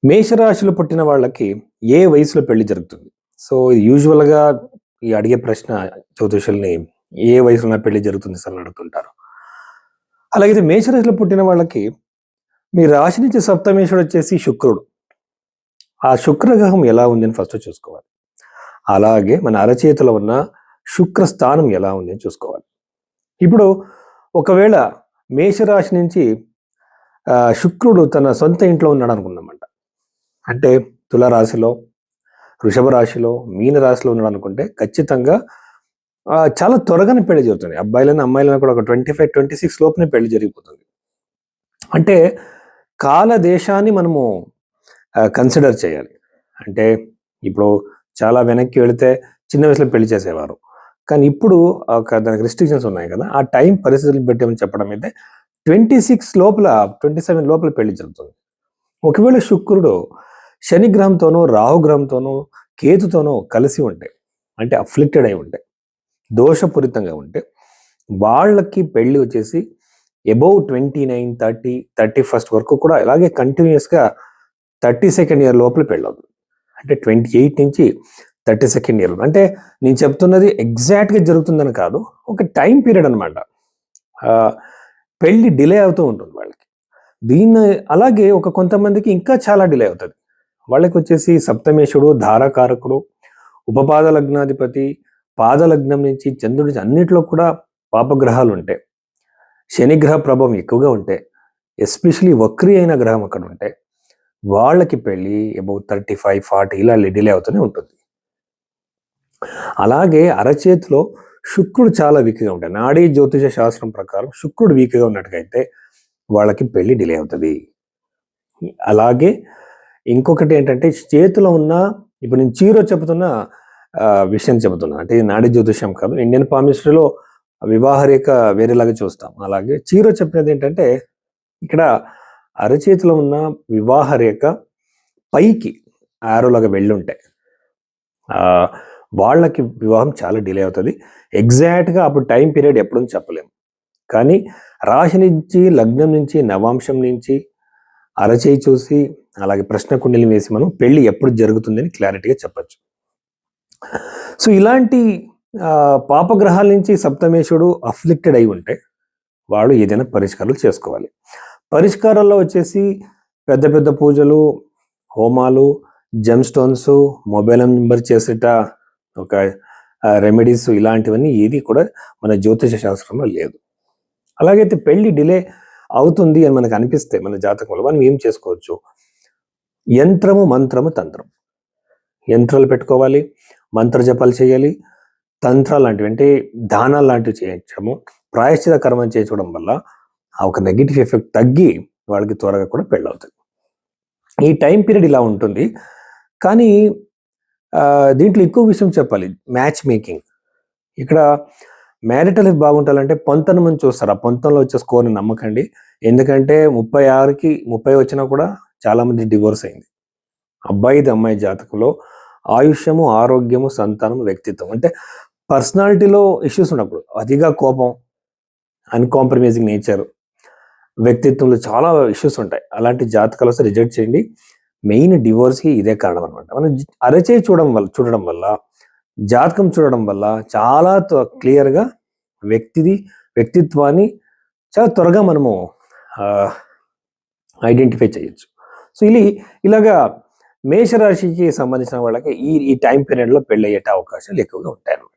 మేషరాశిలో పుట్టిన వాళ్ళకి ఏ వయసులో పెళ్లి జరుగుతుంది? సో, యూజువల్‌గా ఈ అడిగే ప్రశ్న జ్యోతిష్యుల్ని ఏ వయసులో పెళ్లి జరుగుతుంది సార్ అని అడుగుతుంటారు. అలాగైతే మేషరాశిలో పుట్టిన వాళ్ళకి మీ రాశి నుంచి సప్తమేషుడొచ్చేసి శుక్రుడు. ఆ శుక్ర గ్రహం ఎలా ఉంది అని ఫస్ట్ చూసుకోవాలి. అలాగే మన అరచేతిలో ఉన్న శుక్ర స్థానం ఎలా ఉంది అని చూసుకోవాలి. ఇప్పుడు ఒకవేళ మేషరాశి నుంచి శుక్రుడు తన సొంత ఇంట్లో ఉన్నాడనుకుందామంట. అంటే తులారాశిలో, వృషభ రాశిలో, మీన రాశిలో ఉన్నాడనుకుంటే ఖచ్చితంగా చాలా త్వరగానే పెళ్లి జరుగుతుంది. అబ్బాయిలైనా, అమ్మాయిలైనా కూడా ఒక 25, 26 లోపునే పెళ్లి జరిగిపోతుంది. అంటే కాల దేశాన్ని మనము కన్సిడర్ చేయాలి. అంటే ఇప్పుడు చాలా వెనక్కి వెళితే చిన్న వయసులో పెళ్లి చేసేవారు. కానీ ఇప్పుడు దానికి రిస్ట్రిక్షన్స్ ఉన్నాయి కదా! ఆ టైం పరిస్థితులను బట్టి ఏమని చెప్పడం అయితే 26 లోపల, 27 లోపల పెళ్లి జరుగుతుంది. ఒకవేళ శుక్రుడు శని గ్రహంతోనో, రాహు గ్రహంతోనో, కేతుతోనో కలిసి ఉంటే, అంటే అఫ్లిక్టెడ్ అయి ఉంటే, దోషపూరితంగా ఉంటే, వాళ్ళకి పెళ్లి వచ్చేసి అబౌవ్ 29, 30, 31st వరకు కూడా ఇలాగే కంటిన్యూయస్‌గా 32nd ఇయర్ లోపల పెళ్ళవుతుంది. అంటే 28 నుంచి 32nd ఇయర్. అంటే నేను చెప్తున్నది ఎగ్జాక్ట్‌గా జరుగుతుందని కాదు. ఒక టైం పీరియడ్ అనమాట. పెళ్లి డిలే అవుతూ ఉంటుంది వాళ్ళకి. అలాగే కొంతమందికి ఇంకా చాలా డిలే అవుతది. వాళ్ళకొచ్చేసి సప్తమేషుడు, ధారాకారకుడు, ఉపపాద లగ్నాధిపతి, పాద లగ్నం నుంచి చంద్రుడి అన్నిట్లో కూడా పాపగ్రహాలు ఉంటాయి. శనిగ్రహ ప్రభావం ఎక్కువగా ఉంటే, ఎస్పెషలీ వక్రి అయిన గ్రహం అక్కడ ఉంటే, వాళ్ళకి పెళ్లి అబౌవ్ 35, 40 ఇలా డిలే అవుతూనే ఉంటుంది. అలాగే అరచేతిలో శుక్రుడు చాలా వీక్‌గా ఉంటాడు. నాడీ జ్యోతిష శాస్త్రం ప్రకారం శుక్రుడు వీక్‌గా ఉన్నట్టుగైతే వాళ్ళకి పెళ్లి డిలే అవుతది. అలాగే ఇంకొకటి ఏంటంటే చేతిలో ఉన్న ఇప్పుడు నేను చీర చెబుతున్న విషయం చెబుతున్నా. అంటే ఇది నాడీ జ్యోతిష్యం కాదు. ఇండియన్ పామిస్ట్రీలో వివాహ రేఖ వేరేలాగా చూస్తాం. అలాగే చీర చెప్పినది ఏంటంటే ఇక్కడ అరచేతిలో ఉన్న వివాహ రేఖ పైకి యారోలాగా వెళ్ళుంటే వాళ్ళకి వివాహం చాలా డిలే అవుతది. ఎగ్జాక్ట్‌గా అప్పుడు టైం పీరియడ్ ఎప్పుడని చెప్పలేము. కానీ రాశి నుంచి, లగ్నం నుంచి, నవాంశం నుంచి అరచేయి చూసి అలాగే ప్రశ్న కుండలిని వేసి మనం పెళ్లి ఎప్పుడు జరుగుతుందని క్లారిటీగా చెప్పొచ్చు. సో ఇలాంటి పాపగ్రహాల నుంచి సప్తమేషుడు అఫ్లిక్టెడ్ అయి ఉంటే వాళ్ళు ఏదైనా పరిష్కారాలు చేసుకోవాలి. పరిష్కారాల్లో వచ్చేసి పెద్ద పెద్ద పూజలు, హోమాలు, జెమ్ స్టోన్స్, మొబైల్ నెంబర్ చేసేట ఒక రెమెడీస్ ఇలాంటివన్నీ ఏది కూడా మన జ్యోతిష శాస్త్రంలో లేదు. అలాగైతే పెళ్లి డిలే అవుతుంది అని మనకు అనిపిస్తే మన జాతకంలో మనం ఏం చేసుకోవచ్చు? యంత్రము, మంత్రము, తంత్రం. యంత్రాలు పెట్టుకోవాలి, మంత్ర జపాలు చేయాలి, తంత్రాలు లాంటివి అంటే దానాలు లాంటివి చేయించడము, ప్రాయశ్చిత కర్మం చేయించడం వల్ల ఆ ఒక నెగటివ్ ఎఫెక్ట్ తగ్గి వాళ్ళకి త్వరగా కూడా పెళ్ళవుతుంది. ఈ టైం పీరియడ్ ఇలా ఉంటుంది. కానీ దీంట్లో ఎక్కువ విషయం చెప్పాలి. Match making. ఇక్కడ మ్యారిటల్ లైఫ్ బాగుండాలంటే పొంతన మంది చూస్తారు. ఆ పొంతనలో వచ్చే స్కోర్‌ని నమ్మకండి. ఎందుకంటే 36కి 30 వచ్చినా కూడా చాలా మంది డివోర్స్ అయింది. అబ్బాయిది, అమ్మాయి జాతకంలో ఆయుష్యము, ఆరోగ్యము, సంతానం, వ్యక్తిత్వం అంటే పర్సనాలిటీలో ఇష్యూస్ ఉన్నప్పుడు అతిగా కోపం, అన్‌కాంప్రమైజింగ్ నేచర్, వ్యక్తిత్వంలో చాలా ఇష్యూస్ ఉంటాయి. అలాంటి జాతకాలు వస్తే రిజెక్ట్ చేయండి. మెయిన్ డివోర్స్‌కి ఇదే కారణం అనమాట. మనం అరచేయి చూడడం వల్ల, జాతకం చూడడం వల్ల చాలా క్లియర్‌గా వ్యక్తిత్వాన్ని చాలా త్వరగా మనము ఐడెంటిఫై చేయొచ్చు. సో ఇలాగా మేషరాశికి సంబంధించిన వాళ్ళకి ఈ టైం పీరియడ్‌లో పెళ్ళయ్యేట అవకాశాలు ఎక్కువగా ఉంటాయన్నమాట.